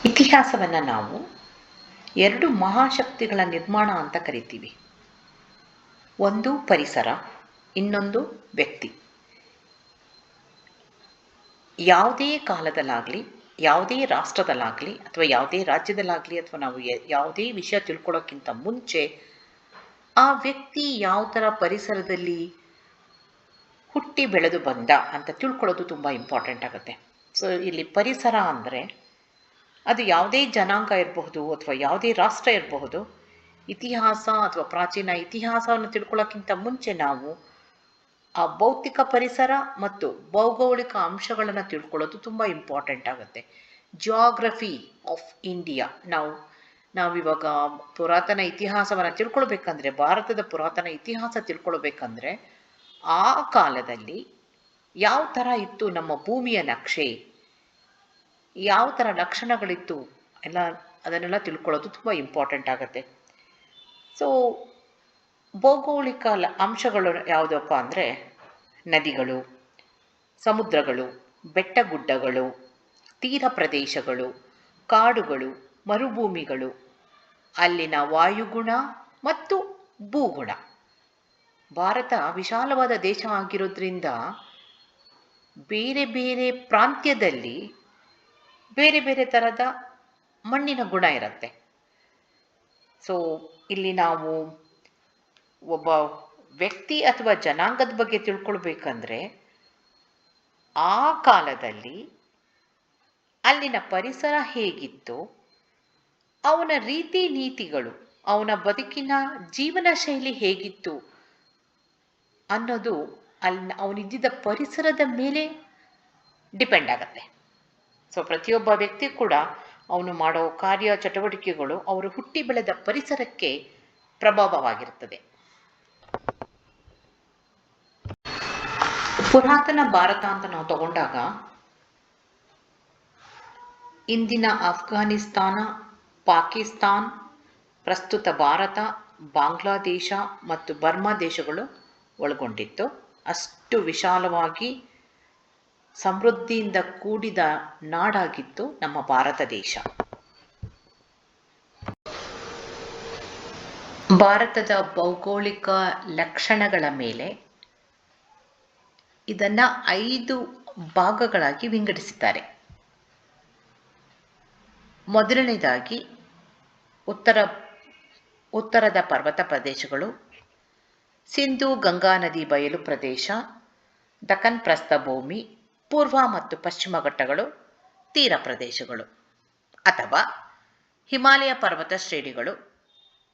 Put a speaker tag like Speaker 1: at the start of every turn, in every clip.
Speaker 1: ಇತಿಹಾಸವನ್ನು ನಾವು ಎರಡು ಮಹಾಶಕ್ತಿಗಳ ನಿರ್ಮಾಣ ಅಂತ ಕರಿತೀವಿ. ಒಂದು ಪರಿಸರ, ಇನ್ನೊಂದು ವ್ಯಕ್ತಿ. ಯಾವುದೇ ಕಾಲದಲ್ಲಾಗಲಿ, ಯಾವುದೇ ರಾಷ್ಟ್ರದಲ್ಲಾಗಲಿ ಅಥವಾ ಯಾವುದೇ ರಾಜ್ಯದಲ್ಲಾಗಲಿ ಅಥವಾ ನಾವು ಯಾವುದೇ ವಿಷಯ ತಿಳ್ಕೊಳ್ಳೋಕ್ಕಿಂತ ಮುಂಚೆ ಆ ವ್ಯಕ್ತಿ ಯಾವ ಥರ ಪರಿಸರದಲ್ಲಿ ಹುಟ್ಟಿ ಬೆಳೆದು ಬಂದ ಅಂತ ತಿಳ್ಕೊಳ್ಳೋದು ತುಂಬ ಇಂಪಾರ್ಟೆಂಟ್ ಆಗುತ್ತೆ. ಸೊ ಇಲ್ಲಿ ಪರಿಸರ ಅಂದರೆ ಅದು ಯಾವುದೇ ಜನಾಂಗ ಇರಬಹುದು ಅಥವಾ ಯಾವುದೇ ರಾಷ್ಟ್ರ ಇರಬಹುದು. ಇತಿಹಾಸ ಅಥವಾ ಪ್ರಾಚೀನ ಇತಿಹಾಸವನ್ನು ತಿಳ್ಕೊಳ್ಳೋಕ್ಕಿಂತ ಮುಂಚೆ ನಾವು ಆ ಭೌತಿಕ ಪರಿಸರ ಮತ್ತು ಭೌಗೋಳಿಕ ಅಂಶಗಳನ್ನು ತಿಳ್ಕೊಳ್ಳೋದು ತುಂಬ ಇಂಪಾರ್ಟೆಂಟ್ ಆಗುತ್ತೆ. ಜಿಯೋಗ್ರಫಿ ಆಫ್ ಇಂಡಿಯಾ, ನಾವಿವಾಗ ಪುರಾತನ ಇತಿಹಾಸವನ್ನು ತಿಳ್ಕೊಳ್ಬೇಕಂದ್ರೆ, ಭಾರತದ ಪುರಾತನ ಇತಿಹಾಸ ತಿಳ್ಕೊಳ್ಬೇಕಂದ್ರೆ ಆ ಕಾಲದಲ್ಲಿ ಯಾವ ಥರ ಇತ್ತು ನಮ್ಮ ಭೂಮಿಯ ನಕ್ಷೆ, ಯಾವ ಥರ ಲಕ್ಷಣಗಳಿತ್ತು ಅದನ್ನೆಲ್ಲ ತಿಳ್ಕೊಳ್ಳೋದು ತುಂಬ ಇಂಪಾರ್ಟೆಂಟ್ ಆಗುತ್ತೆ. ಸೊ ಭೌಗೋಳಿಕ ಅಂಶಗಳು ಯಾವುದಪ್ಪ ಅಂದರೆ ನದಿಗಳು, ಸಮುದ್ರಗಳು, ಬೆಟ್ಟಗುಡ್ಡಗಳು, ತೀರ ಪ್ರದೇಶಗಳು, ಕಾಡುಗಳು, ಮರುಭೂಮಿಗಳು, ಅಲ್ಲಿನ ವಾಯುಗುಣ ಮತ್ತು ಭೂಗುಣ. ಭಾರತ ವಿಶಾಲವಾದ ದೇಶ ಆಗಿರೋದ್ರಿಂದ ಬೇರೆ ಬೇರೆ ಪ್ರಾಂತ್ಯದಲ್ಲಿ ಬೇರೆ ಬೇರೆ ಥರದ ಮಣ್ಣಿನ ಗುಣ ಇರುತ್ತೆ. ಸೊ ಇಲ್ಲಿ ನಾವು ಒಬ್ಬ ವ್ಯಕ್ತಿ ಅಥವಾ ಜನಾಂಗದ ಬಗ್ಗೆ ತಿಳ್ಕೊಳ್ಬೇಕಂದ್ರೆ ಆ ಕಾಲದಲ್ಲಿ ಅಲ್ಲಿನ ಪರಿಸರ ಹೇಗಿತ್ತು, ಅವನ ರೀತಿ ನೀತಿಗಳು, ಅವನ ಬದುಕಿನ ಜೀವನ ಶೈಲಿ ಹೇಗಿತ್ತು ಅನ್ನೋದು ಅವನಿದ್ದ ಪರಿಸರದ ಮೇಲೆ ಡಿಪೆಂಡ್ ಆಗುತ್ತೆ. ಸೊ ಪ್ರತಿಯೊಬ್ಬ ವ್ಯಕ್ತಿ ಕೂಡ ಅವನು ಮಾಡೋ ಕಾರ್ಯ ಚಟುವಟಿಕೆಗಳು ಅವರು ಹುಟ್ಟಿ ಬೆಳೆದ ಪರಿಸರಕ್ಕೆ ಪ್ರಭಾವವಾಗಿರುತ್ತದೆ. ಪುರಾತನ ಭಾರತ ಅಂತ ನಾವು ತಗೊಂಡಾಗ ಇಂದಿನ ಅಫ್ಘಾನಿಸ್ತಾನ, ಪಾಕಿಸ್ತಾನ್, ಪ್ರಸ್ತುತ ಭಾರತ, ಬಾಂಗ್ಲಾದೇಶ ಮತ್ತು ಬರ್ಮಾ ದೇಶಗಳು ಒಳಗೊಂಡಿತ್ತು. ಅಷ್ಟು ವಿಶಾಲವಾಗಿ ಸಮೃದ್ಧಿಯಿಂದ ಕೂಡಿದ ನಾಡಾಗಿತ್ತು ನಮ್ಮ ಭಾರತ ದೇಶ. ಭಾರತದ ಭೌಗೋಳಿಕ ಲಕ್ಷಣಗಳ ಮೇಲೆ ಇದನ್ನು 5 ಭಾಗಗಳಾಗಿ ವಿಂಗಡಿಸಿದ್ದಾರೆ. ಮೊದಲನೇದಾಗಿ ಉತ್ತರದ ಪರ್ವತ ಪ್ರದೇಶಗಳು, ಸಿಂಧೂ ಗಂಗಾ ನದಿ ಬಯಲು ಪ್ರದೇಶ, ದಕ್ಕನ್ ಪ್ರಸ್ಥಭೂಮಿ, ಪೂರ್ವ ಮತ್ತು ಪಶ್ಚಿಮ ಘಟ್ಟಗಳು, ತೀರ ಪ್ರದೇಶಗಳು ಅಥವಾ ಹಿಮಾಲಯ ಪರ್ವತ ಶ್ರೇಣಿಗಳು,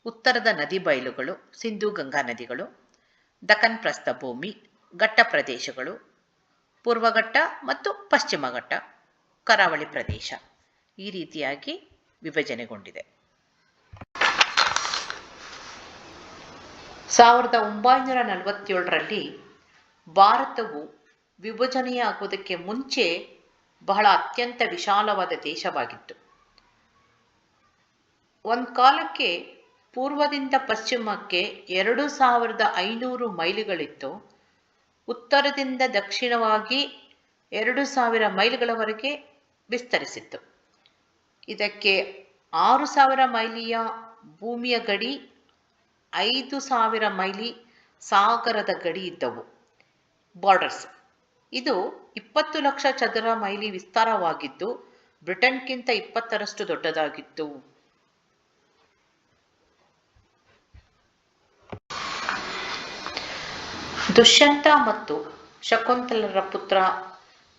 Speaker 1: ಉತ್ತರದ ನದಿ ಬಯಲುಗಳು, ಸಿಂಧೂ ಗಂಗಾ ನದಿಗಳು, ದಕ್ಕನ್ ಪ್ರಸ್ಥಭೂಮಿ, ಘಟ್ಟ ಪ್ರದೇಶಗಳು, ಪೂರ್ವಘಟ್ಟ ಮತ್ತು ಪಶ್ಚಿಮ ಘಟ್ಟ, ಕರಾವಳಿ ಪ್ರದೇಶ. ಈ ರೀತಿಯಾಗಿ ವಿಭಜನೆಗೊಂಡಿದೆ. 1947ರಲ್ಲಿ ಭಾರತವು ವಿಭಜನೆಯಾಗುವುದಕ್ಕೆ ಮುಂಚೆ ಬಹಳ ಅತ್ಯಂತ ವಿಶಾಲವಾದ ದೇಶವಾಗಿತ್ತು. ಒಂದು ಕಾಲಕ್ಕೆ ಪೂರ್ವದಿಂದ ಪಶ್ಚಿಮಕ್ಕೆ 2500 ಮೈಲಿಗಳಿತ್ತು. ಉತ್ತರದಿಂದ ದಕ್ಷಿಣವಾಗಿ 2000 ಮೈಲಿಗಳವರೆಗೆ ವಿಸ್ತರಿಸಿತ್ತು. ಇದಕ್ಕೆ 6000 ಮೈಲಿಯ ಭೂಮಿಯ ಗಡಿ, 5000 ಮೈಲಿ ಸಾಗರದ ಗಡಿ ಇದ್ದವು, ಬಾರ್ಡರ್ಸ್. ಇದು 20 ಲಕ್ಷ ಚದರ ಮೈಲಿ ವಿಸ್ತಾರವಾಗಿದ್ದು ಬ್ರಿಟನ್ಗಿಂತ 20ರಷ್ಟು ದೊಡ್ಡದಾಗಿತ್ತು. ದುಷ್ಯಂತ ಮತ್ತು ಶಕುಂತಲರ ಪುತ್ರ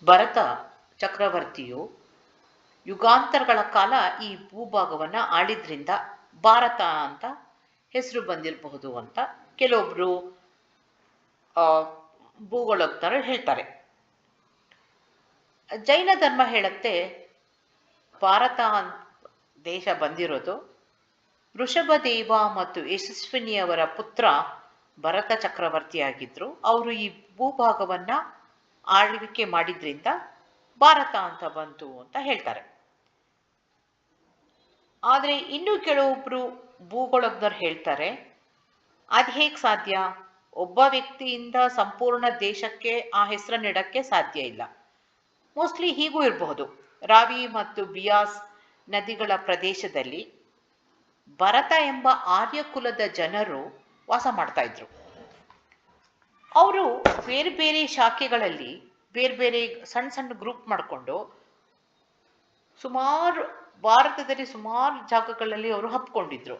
Speaker 1: ಭರತ ಚಕ್ರವರ್ತಿಯು ಯುಗಾಂತರಗಳ ಕಾಲ ಈ ಭೂಭಾಗವನ್ನು ಆಳಿದ್ರಿಂದ ಭಾರತ ಅಂತ ಹೆಸರು ಬಂದಿರಬಹುದು ಅಂತ ಕೆಲವೊಬ್ರು ಭೂಗೋಳಜ್ಞರು ಹೇಳ್ತಾರೆ. ಜೈನ ಧರ್ಮ ಹೇಳುತ್ತೆ ಭಾರತ ದೇಶ ಬಂದಿರೋದು ವೃಷಭದೇವ ಮತ್ತು ಯಶಸ್ವಿನಿಯವರ ಪುತ್ರ ಭರತ ಚಕ್ರವರ್ತಿಯಾಗಿದ್ರು. ಅವರು ಈ ಭೂಭಾಗವನ್ನು ಆಳ್ವಿಕೆ ಮಾಡಿದ್ರಿಂದ ಭಾರತ ಅಂತ ಬಂತು ಅಂತ ಹೇಳ್ತಾರೆ. ಆದರೆ ಇನ್ನೂ ಕೆಲವೊಬ್ರು ಭೂಗೋಳಜ್ಞರು ಹೇಳ್ತಾರೆ ಅದು ಹೇಗೆ ಸಾಧ್ಯ, ಒಬ್ಬ ವ್ಯಕ್ತಿಯಿಂದ ಸಂಪೂರ್ಣ ದೇಶಕ್ಕೆ ಆ ಹೆಸರನ್ನಿಡಕ್ಕೆ ಸಾಧ್ಯ ಇಲ್ಲ. ಮೋಸ್ಟ್ಲಿ ಹೀಗೂ ಇರಬಹುದು. ರಾವಿ ಮತ್ತು ಬಿಯಾಸ್ ನದಿಗಳ ಪ್ರದೇಶದಲ್ಲಿ ಭರತ ಎಂಬ ಆರ್ಯಕುಲದ ಜನರು ವಾಸ ಮಾಡ್ತಾ ಇದ್ರು. ಅವರು ಬೇರೆ ಬೇರೆ ಶಾಖೆಗಳಲ್ಲಿ ಬೇರೆ ಬೇರೆ ಸಣ್ಣ ಸಣ್ಣ ಗ್ರೂಪ್ ಮಾಡಿಕೊಂಡು ಸುಮಾರು ಭಾರತದಲ್ಲಿ ಸುಮಾರು ಜಾಗಗಳಲ್ಲಿ ಅವರು ಹಬ್ಕೊಂಡಿದ್ರು.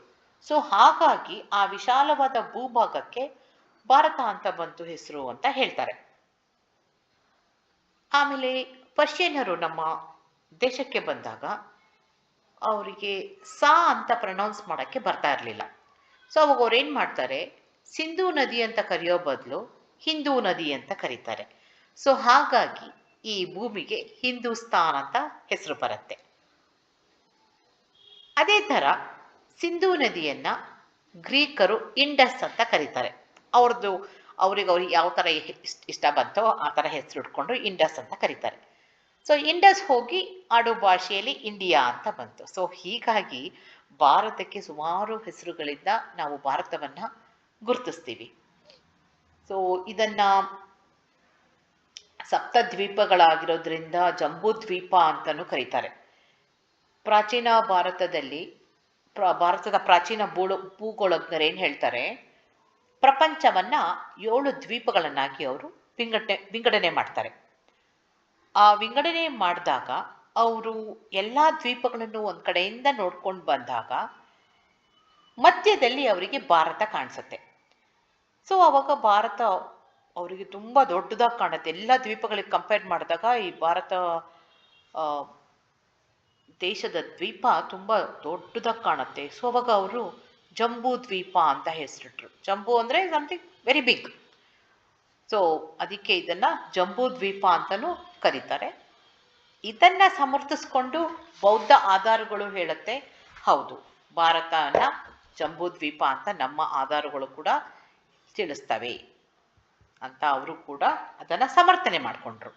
Speaker 1: ಸೊ ಹಾಗಾಗಿ ಆ ವಿಶಾಲವಾದ ಭೂಭಾಗಕ್ಕೆ ಭಾರತ ಅಂತ ಬಂತು ಹೆಸರು ಅಂತ ಹೇಳ್ತಾರೆ. ಆಮೇಲೆ ಪರ್ಷಿಯನ್ನರು ನಮ್ಮ ದೇಶಕ್ಕೆ ಬಂದಾಗ ಅವರಿಗೆ ಸಾ ಅಂತ ಪ್ರೊನೌನ್ಸ್ ಮಾಡೋಕ್ಕೆ ಬರ್ತಾ ಇರಲಿಲ್ಲ. ಸೊ ಅವಾಗ ಅವ್ರು ಏನು ಮಾಡ್ತಾರೆ, ಸಿಂಧೂ ನದಿ ಅಂತ ಕರೆಯೋ ಬದಲು ಹಿಂದೂ ನದಿ ಅಂತ ಕರೀತಾರೆ. ಸೊ ಹಾಗಾಗಿ ಈ ಭೂಮಿಗೆ ಹಿಂದೂಸ್ತಾನ್ ಅಂತ ಹೆಸರು ಬರುತ್ತೆ. ಅದೇ ಥರ ಸಿಂಧೂ ನದಿಯನ್ನ ಗ್ರೀಕರು ಇಂಡಸ್ ಅಂತ ಕರೀತಾರೆ. ಅವ್ರಿಗೆ ಯಾವ ಥರ ಇಷ್ಟ ಬಂತೋ ಆ ಥರ ಹೆಸರು ಇಟ್ಕೊಂಡು ಇಂಡಸ್ ಅಂತ ಕರೀತಾರೆ. ಸೊ ಇಂಡಸ್ ಹೋಗಿ ಆಡೋ ಭಾಷೆಯಲ್ಲಿ ಇಂಡಿಯಾ ಅಂತ ಬಂತು. ಸೊ ಹೀಗಾಗಿ ಭಾರತಕ್ಕೆ ಸುಮಾರು ಹೆಸರುಗಳಿಂದ ನಾವು ಭಾರತವನ್ನ ಗುರುತಿಸ್ತೀವಿ. ಸೊ ಇದನ್ನ ಸಪ್ತದ್ವೀಪಗಳಾಗಿರೋದ್ರಿಂದ ಜಂಬೂ ದ್ವೀಪ ಅಂತಲೂ ಕರೀತಾರೆ. ಪ್ರಾಚೀನ ಭಾರತದ ಪ್ರಾಚೀನ ಭೂಗೋಳಜ್ಞರು ಏನು ಹೇಳ್ತಾರೆ, ಪ್ರಪಂಚವನ್ನ 7 ದ್ವೀಪಗಳನ್ನಾಗಿ ಅವರು ವಿಂಗಡಣೆ ಮಾಡ್ತಾರೆ. ಆ ವಿಂಗಡಣೆ ಮಾಡಿದಾಗ ಅವರು ಎಲ್ಲ ದ್ವೀಪಗಳನ್ನು ಒಂದು ಕಡೆಯಿಂದ ನೋಡ್ಕೊಂಡು ಬಂದಾಗ ಮಧ್ಯದಲ್ಲಿ ಅವರಿಗೆ ಭಾರತ ಕಾಣಿಸುತ್ತೆ. ಸೊ ಅವಾಗ ಭಾರತ ಅವರಿಗೆ ತುಂಬ ದೊಡ್ಡದಾಗಿ ಕಾಣುತ್ತೆ. ಎಲ್ಲ ದ್ವೀಪಗಳಿಗೆ ಕಂಪೇರ್ ಮಾಡಿದಾಗ ಈ ಭಾರತ ದೇಶದ ದ್ವೀಪ ತುಂಬ ದೊಡ್ಡದಾಗಿ ಕಾಣುತ್ತೆ. ಸೊ ಅವಾಗ ಅವರು ಜಂಬೂ ದ್ವೀಪ ಅಂತ ಹೆಸರಿಟ್ರು. ಜಂಬೂ ಅಂದರೆ ಸಮಥಿಂಗ್ ವೆರಿ ಬಿಗ್. ಸೊ ಅದಕ್ಕೆ ಇದನ್ನ ಜಂಬೂ ದ್ವೀಪ ಅಂತಲೂ ಕರೀತಾರೆ. ಇದನ್ನ ಸಮರ್ಥಿಸ್ಕೊಂಡು ಬೌದ್ಧ ಆಧಾರಗಳು ಹೇಳುತ್ತೆ, ಹೌದು ಭಾರತನ ಜಂಬೂ ದ್ವೀಪ ಅಂತ ನಮ್ಮ ಆಧಾರಗಳು ಕೂಡ ತಿಳಿಸ್ತವೆ ಅಂತ ಅವರು ಕೂಡ ಅದನ್ನ ಸಮರ್ಥನೆ ಮಾಡಿಕೊಂಡ್ರು.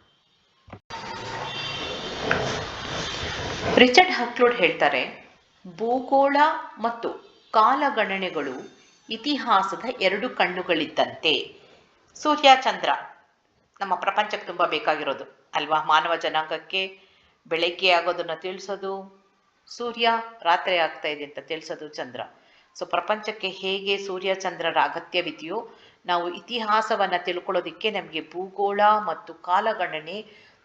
Speaker 1: ರಿಚರ್ಡ್ ಹಕ್ಲುಡ್ ಹೇಳ್ತಾರೆ, ಭೂಗೋಳ ಮತ್ತು ಕಾಲಗಣನೆಗಳು ಇತಿಹಾಸದ 2 ಕಣ್ಣುಗಳಿದ್ದಂತೆ. ಸೂರ್ಯ ಚಂದ್ರ ನಮ್ಮ ಪ್ರಪಂಚಕ್ಕೆ ತುಂಬ ಬೇಕಾಗಿರೋದು ಅಲ್ವಾ. ಮಾನವ ಜನಾಂಗಕ್ಕೆ ಬೆಳಗ್ಗೆ ಆಗೋದನ್ನು ತಿಳಿಸೋದು ಸೂರ್ಯ, ರಾತ್ರಿ ಆಗ್ತಾ ಇದೆ ಅಂತ ತಿಳಿಸೋದು ಚಂದ್ರ. ಸೊ ಪ್ರಪಂಚಕ್ಕೆ ಹೇಗೆ ಸೂರ್ಯ ಚಂದ್ರರ ಅಗತ್ಯವಿದೆಯೋ, ನಾವು ಇತಿಹಾಸವನ್ನು ತಿಳ್ಕೊಳ್ಳೋದಕ್ಕೆ ನಮಗೆ ಭೂಗೋಳ ಮತ್ತು ಕಾಲಗಣನೆ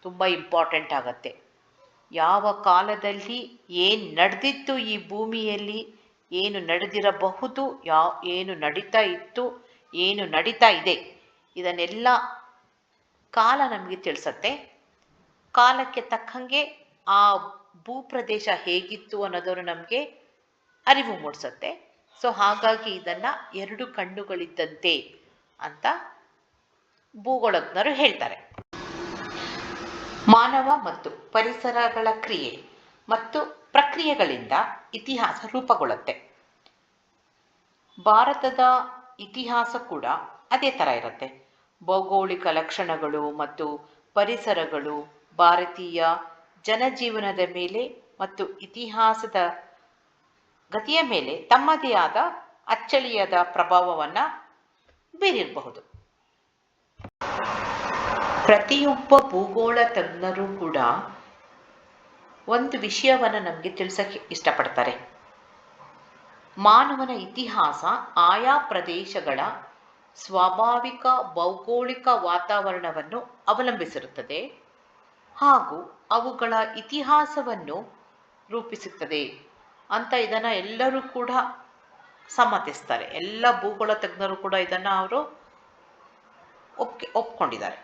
Speaker 1: ತುಂಬ ಇಂಪಾರ್ಟೆಂಟ್ ಆಗತ್ತೆ. ಯಾವ ಕಾಲದಲ್ಲಿ ಏನು ನಡೆದಿತ್ತು ಈ ಭೂಮಿಯಲ್ಲಿ, ಏನು ನಡೆದಿರಬಹುದು, ಏನು ನಡೀತಾ ಇತ್ತು, ಏನು ನಡೀತಾ ಇದೆ, ಇದನ್ನೆಲ್ಲ ಕಾಲ ನಮಗೆ ತಿಳಿಸತ್ತೆ. ಕಾಲಕ್ಕೆ ತಕ್ಕಂಗೆ ಆ ಭೂಪ್ರದೇಶ ಹೇಗಿತ್ತು ಅನ್ನೋದನ್ನು ನಮಗೆ ಅರಿವು ಮೂಡಿಸುತ್ತೆ. ಸೊ ಹಾಗಾಗಿ ಇದನ್ನು 2 ಕಣ್ಣುಗಳಿದ್ದಂತೆ ಅಂತ ಭೂಗೋಳಜ್ಞರು ಹೇಳ್ತಾರೆ. ಮಾನವ ಮತ್ತು ಪರಿಸರಗಳ ಕ್ರಿಯೆ ಮತ್ತು ಪ್ರಕ್ರಿಯೆಗಳಿಂದ ಇತಿಹಾಸ ರೂಪುಗೊಳ್ಳುತ್ತೆ. ಭಾರತದ ಇತಿಹಾಸ ಕೂಡ ಅದೇ ಥರ ಇರುತ್ತೆ. ಭೌಗೋಳಿಕ ಲಕ್ಷಣಗಳು ಮತ್ತು ಪರಿಸರಗಳು ಭಾರತೀಯ ಜನಜೀವನದ ಮೇಲೆ ಮತ್ತು ಇತಿಹಾಸದ ಗತಿಯ ಮೇಲೆ ತಮ್ಮದೇ ಆದ ಅಚ್ಚಳಿಯದ ಪ್ರಭಾವವನ್ನು ಬೀರಿರಬಹುದು. ಪ್ರತಿಯೊಬ್ಬ ಭೂಗೋಳ ತಜ್ಞರು ಕೂಡ ಒಂದು ವಿಷಯವನ್ನು ನಮಗೆ ತಿಳಿಸಕ್ಕೆ ಇಷ್ಟಪಡ್ತಾರೆ. ಮಾನವನ ಇತಿಹಾಸ ಆಯಾ ಪ್ರದೇಶಗಳ ಸ್ವಾಭಾವಿಕ ಭೌಗೋಳಿಕ ವಾತಾವರಣವನ್ನು ಅವಲಂಬಿಸಿರುತ್ತದೆ ಹಾಗೂ ಅವುಗಳ ಇತಿಹಾಸವನ್ನು ರೂಪಿಸುತ್ತದೆ ಅಂತ ಇದನ್ನು ಎಲ್ಲರೂ ಕೂಡ ಸಮ್ಮತಿಸ್ತಾರೆ. ಎಲ್ಲ ಭೂಗೋಳ ತಜ್ಞರು ಕೂಡ ಇದನ್ನು ಅವರು ಒಪ್ಕೊಂಡಿದ್ದಾರೆ.